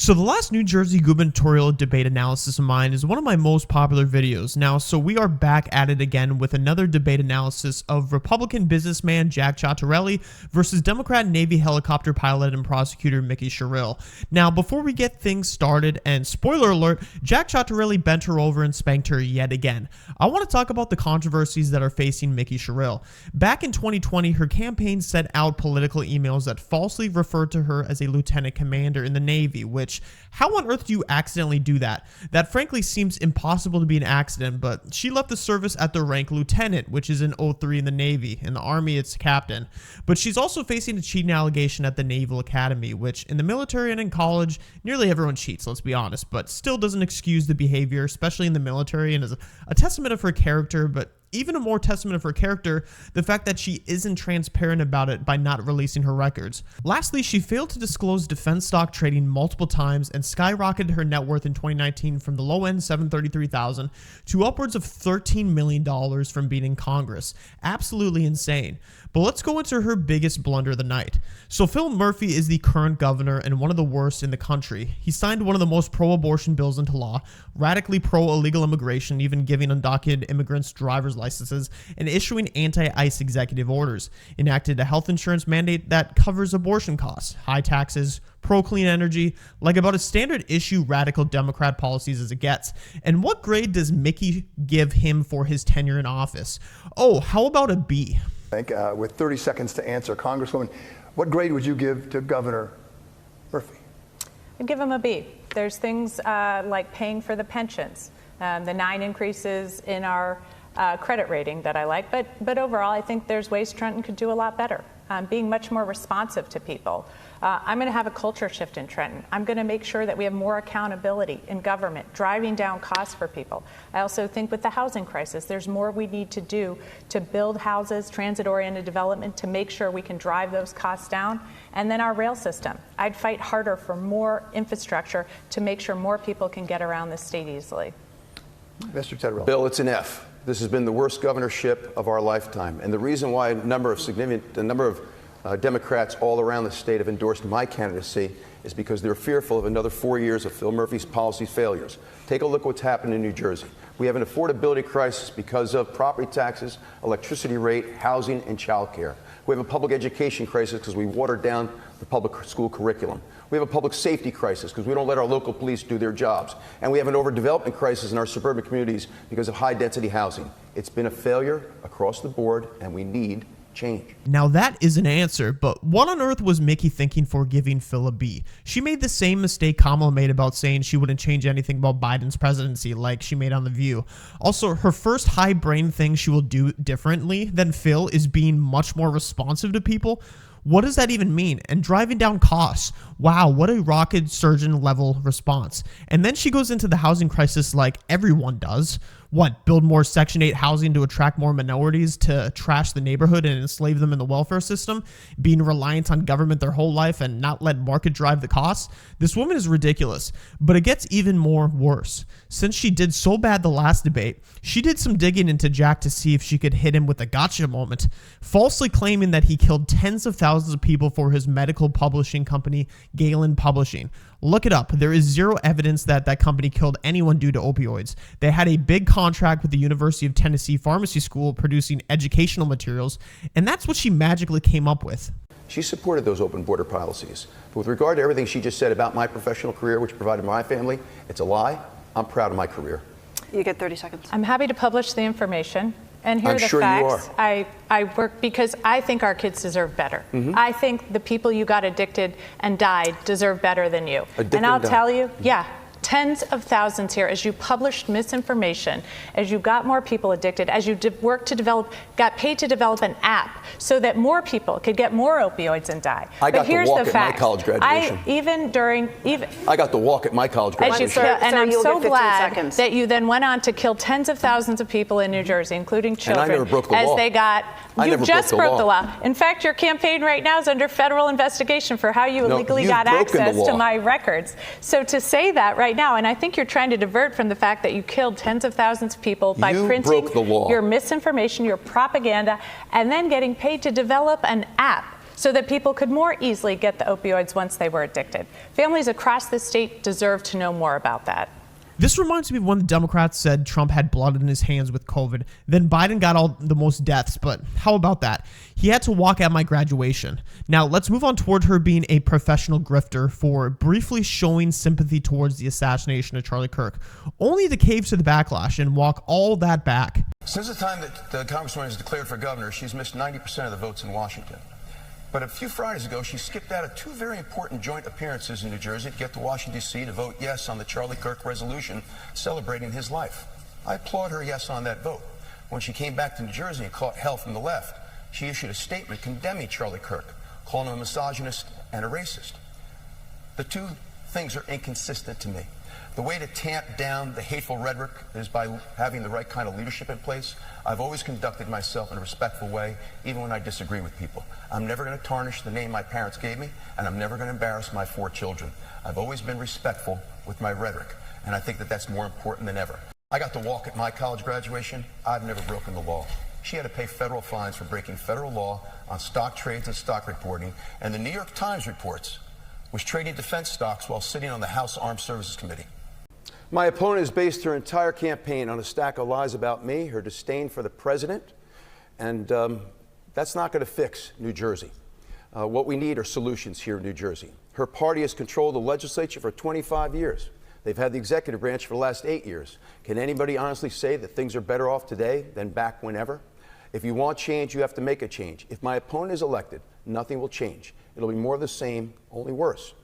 So the last New Jersey gubernatorial debate analysis of mine is one of my most popular videos now, so we are back at it again with another debate analysis of Republican businessman Jack Ciattarelli versus Democrat Navy helicopter pilot and prosecutor Mickey Sherrill. Now, before we get things started, and spoiler alert, Jack Ciattarelli bent her over and spanked her yet again. I want to talk about the controversies that are facing Mickey Sherrill. Back in 2020, her campaign sent out political emails that falsely referred to her as a lieutenant commander in the Navy, which how on earth do you accidentally do that? That frankly seems impossible to be an accident, but she left the service at the rank lieutenant, which is an 03 in the Navy. In the Army, it's captain. But she's also facing a cheating allegation at the Naval Academy, which in the military and in college, nearly everyone cheats, let's be honest, but still doesn't excuse the behavior, especially in the military, and is a testament of her character, but even a more testament of her character, the fact that she isn't transparent about it by not releasing her records. Lastly, she failed to disclose defense stock trading multiple times and skyrocketed her net worth in 2019 from the low end $733,000 to upwards of $13 million from being in Congress. Absolutely insane. But let's go into her biggest blunder of the night. So Phil Murphy is the current governor and one of the worst in the country. He signed one of the most pro-abortion bills into law, radically pro-illegal immigration, even giving undocumented immigrants driver's licenses, and issuing anti-ICE executive orders, enacted a health insurance mandate that covers abortion costs, high taxes, pro-clean energy, like about as standard issue radical Democrat policies as it gets. And what grade does Mickey give him for his tenure in office? Oh, how about a B? With 30 seconds to answer, Congresswoman, what grade would you give to Governor Murphy? I'd give him a B. There's things like paying for the pensions, the 9 increases in our credit rating that I like, but overall I think there's ways Trenton could do a lot better, being much more responsive to people. I'm going to have a culture shift in Trenton. I'm going to make sure that we have more accountability in government, driving down costs for people. I also think with the housing crisis, there's more we need to do to build houses, transit-oriented development, to make sure we can drive those costs down. And then our rail system. I'd fight harder for more infrastructure to make sure more people can get around the state easily. Mr. Ciattarelli. Bill, it's an F. This has been the worst governorship of our lifetime. And the reason why a number of Democrats all around the state have endorsed my candidacy is because they're fearful of another 4 years of Phil Murphy's policy failures. Take a look at what's happened in New Jersey. We have an affordability crisis because of property taxes, electricity rate, housing, and child care. We have a public education crisis because we watered down the public school curriculum. We have a public safety crisis because we don't let our local police do their jobs. And we have an overdevelopment crisis in our suburban communities because of high-density housing. It's been a failure across the board, and we need change. Now that is an answer, but what on earth was Mickey thinking for giving Phil a B? She made the same mistake Kamala made about saying she wouldn't change anything about Biden's presidency like she made on The View. Also, her first high brain thing she will do differently than Phil is being much more responsive to people. What does that even mean? And driving down costs. Wow, what a rocket surgeon level response. And then she goes into the housing crisis like everyone does. What, build more Section 8 housing to attract more minorities to trash the neighborhood and enslave them in the welfare system, being reliant on government their whole life and not let market drive the costs? This woman is ridiculous, but it gets even more worse. Since she did so bad the last debate, she did some digging into Jack to see if she could hit him with a gotcha moment, falsely claiming that he killed tens of thousands of people for his medical publishing company, Galen Publishing. Look it up. There is zero evidence that that company killed anyone due to opioids. They had a big contract with the University of Tennessee Pharmacy School producing educational materials, and that's what she magically came up with. She supported those open border policies. But with regard to everything she just said about my professional career, which provided my family, it's a lie. I'm proud of my career. You get 30 seconds. I'm happy to publish the information. And here are the sure facts. You are. I work because I think our kids deserve better. I think the people you got addicted and died deserve better than you. And I'll tell you, tens of thousands here as you published misinformation, as you got more people addicted, as you got paid to develop an app so that more people could get more opioids and die. I got the walk at my college graduation. I got the walk at my college graduation. And I'm so glad that you then went on to kill tens of thousands of people in New Jersey, including children, and I never broke the law. You just broke the law. In fact, your campaign right now is under federal investigation for how you illegally got access to my records. So to say that right now, and I think you're trying to divert from the fact that you killed tens of thousands of people by printing your misinformation, your propaganda, and then getting paid to develop an app so that people could more easily get the opioids once they were addicted. Families across the state deserve to know more about that. This reminds me of when the Democrats said Trump had blood in his hands with COVID. Then Biden got all the most deaths, but how about that? He had to walk at my graduation. Now, let's move on toward her being a professional grifter for briefly showing sympathy towards the assassination of Charlie Kirk, only to cave to the backlash and walk all that back. Since the time that the Congresswoman is declared for governor, she's missed 90% of the votes in Washington. But a few Fridays ago, she skipped out of two very important joint appearances in New Jersey to get to Washington, D.C. to vote yes on the Charlie Kirk resolution celebrating his life. I applaud her yes on that vote. When she came back to New Jersey and caught hell from the left, she issued a statement condemning Charlie Kirk, calling him a misogynist and a racist. The two things are inconsistent to me. The way to tamp down the hateful rhetoric is by having the right kind of leadership in place. I've always conducted myself in a respectful way, even when I disagree with people. I'm never going to tarnish the name my parents gave me, and I'm never going to embarrass my 4 children. I've always been respectful with my rhetoric, and I think that that's more important than ever. I got to walk at my college graduation. I've never broken the law. She had to pay federal fines for breaking federal law on stock trades and stock reporting, and the New York Times reports was trading defense stocks while sitting on the House Armed Services Committee. My opponent has based her entire campaign on a stack of lies about me, her disdain for the president, and that's not going to fix New Jersey. What we need are solutions here in New Jersey. Her party has controlled the legislature for 25 years. They've had the executive branch for the last 8 years. Can anybody honestly say that things are better off today than back whenever? If you want change, you have to make a change. If my opponent is elected, nothing will change. It'll be more of the same, only worse.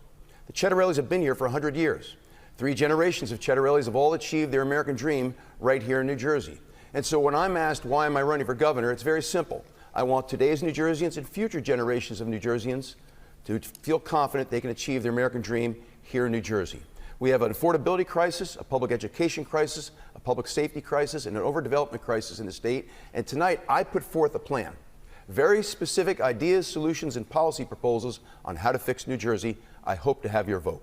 The Chettarellis have been here for 100 years. 3 generations of Chettarellis have all achieved their American dream right here in New Jersey. And so when I'm asked why am I running for governor, it's very simple. I want today's New Jerseyans and future generations of New Jerseyans to feel confident they can achieve their American dream here in New Jersey. We have an affordability crisis, a public education crisis, a public safety crisis, and an overdevelopment crisis in the state. And tonight I put forth a plan. Very specific ideas, solutions, and policy proposals on how to fix New Jersey. I hope to have your vote.